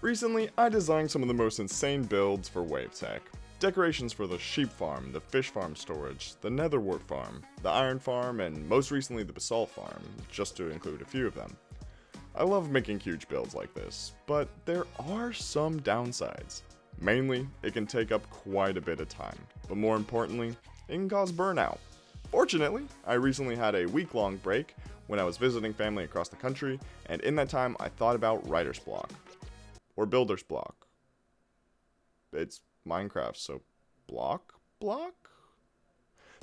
Recently, I designed some of the most insane builds for Wavetech. Decorations for the sheep farm, the fish farm storage, the netherwort farm, the iron farm, and most recently the basalt farm, just to include a few of them. I love making huge builds like this, but there are some downsides. Mainly, it can take up quite a bit of time, but more importantly, it can cause burnout. Fortunately, I recently had a week-long break when I was visiting family across the country, and in that time I thought about writer's block. Or builder's block. It's Minecraft, so block?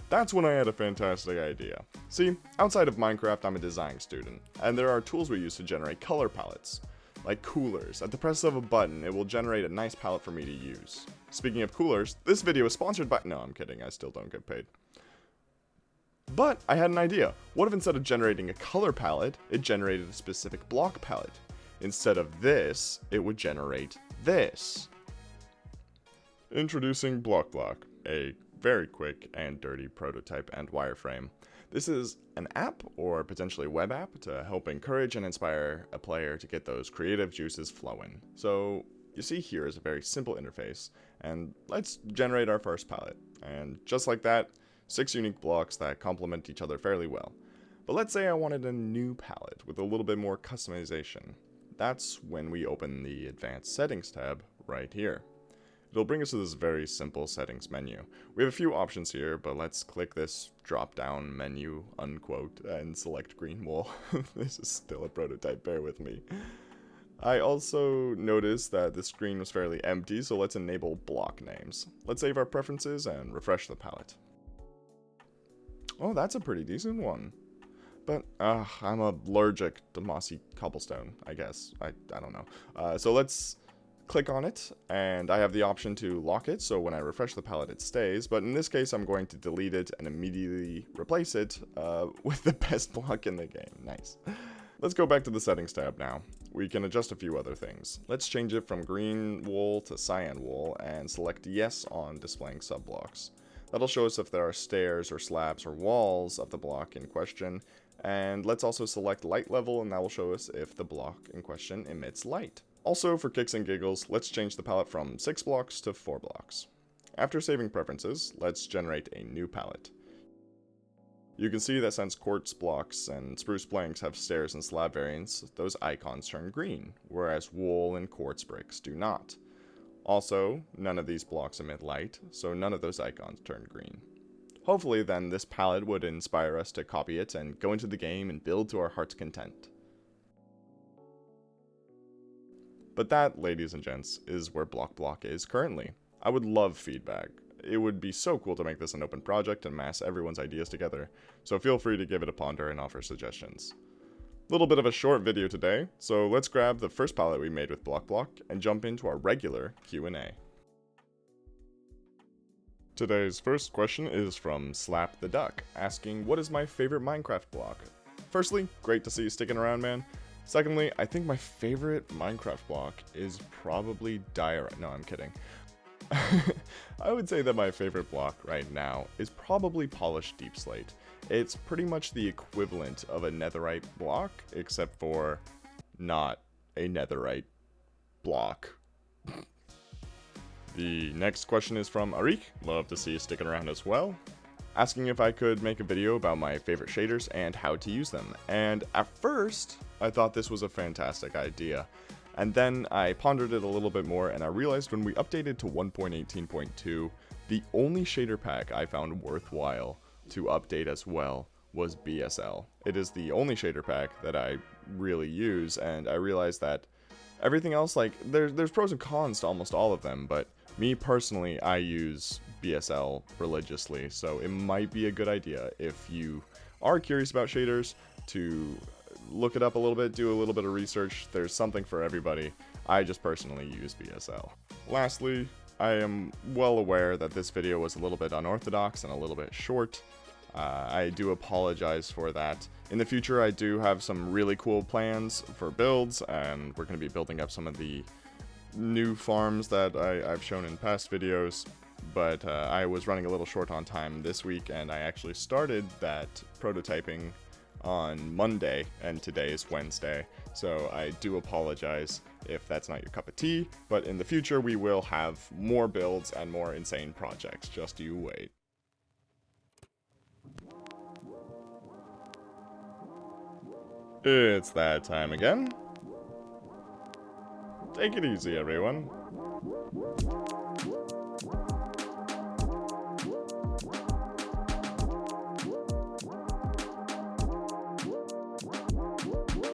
That's when I had a fantastic idea. See, outside of Minecraft, I'm a design student, and there are tools we use to generate color palettes. Like coolers. At the press of a button, it will generate a nice palette for me to use. Speaking of coolers, this video is sponsored by— no, I'm kidding, I still don't get paid. But I had an idea. What if instead of generating a color palette, it generated a specific block palette? Instead of this, it would generate this. Introducing Block, a very quick and dirty prototype and wireframe. This is an app, or potentially web app, to help encourage and inspire a player to get those creative juices flowing. So, you see here is a very simple interface, and let's generate our first palette. And just like that, 6 unique blocks that complement each other fairly well. But let's say I wanted a new palette with a little bit more customization. That's when we open the Advanced Settings tab right here. It'll bring us to this very simple settings menu. We have a few options here, but let's click this drop-down menu, unquote, and select green wool. This is still a prototype, bear with me. I also noticed that the screen was fairly empty, so let's enable block names. Let's save our preferences and refresh the palette. Oh, that's a pretty decent one. But, I'm allergic to mossy cobblestone, I guess. I don't know. So let's click on it, and I have the option to lock it, so when I refresh the palette it stays, but in this case I'm going to delete it and immediately replace it with the best block in the game. Nice. Let's go back to the settings tab now. We can adjust a few other things. Let's change it from green wool to cyan wool, and select yes on displaying subblocks. That'll show us if there are stairs or slabs or walls of the block in question, and let's also select light level, and that will show us if the block in question emits light. Also, for kicks and giggles, let's change the palette from 6 blocks to 4 blocks. After saving preferences, let's generate a new palette. You can see that since quartz blocks and spruce planks have stairs and slab variants, those icons turn green, whereas wool and quartz bricks do not. Also, none of these blocks emit light, so none of those icons turn green. Hopefully then this palette would inspire us to copy it and go into the game and build to our heart's content. But that, ladies and gents, is where Block is currently. I would love feedback. It would be so cool to make this an open project and mass everyone's ideas together, so feel free to give it a ponder and offer suggestions. Little bit of a short video today, so let's grab the first palette we made with Block and jump into our regular Q&A. Today's first question is from Slap the Duck, asking what is my favorite Minecraft block? Firstly, great to see you sticking around, man. Secondly, I think my favorite Minecraft block is probably diorite. No, I'm kidding. I would say that my favorite block right now is probably polished deep slate. It's pretty much the equivalent of a netherite block, except for not a netherite block. The next question is from Arik, love to see you sticking around as well, asking if I could make a video about my favorite shaders and how to use them. And at first, I thought this was a fantastic idea. And then I pondered it a little bit more, and I realized when we updated to 1.18.2, the only shader pack I found worthwhile to update as well was BSL. It is the only shader pack that I really use, and I realized that everything else, like, there's pros and cons to almost all of them, but me personally, I use BSL religiously, so it might be a good idea if you are curious about shaders to look it up a little bit, do a little bit of research. There's something for everybody. I just personally use BSL. Lastly, I am well aware that this video was a little bit unorthodox and a little bit short. I do apologize for that. In the future, I do have some really cool plans for builds, and we're going to be building up some of the new farms that I've shown in past videos, but I was running a little short on time this week, and I actually started that prototyping on Monday, and today is Wednesday, so I do apologize. if that's not your cup of tea, but in the future we will have more builds and more insane projects. Just you wait. It's that time again. Take it easy, everyone.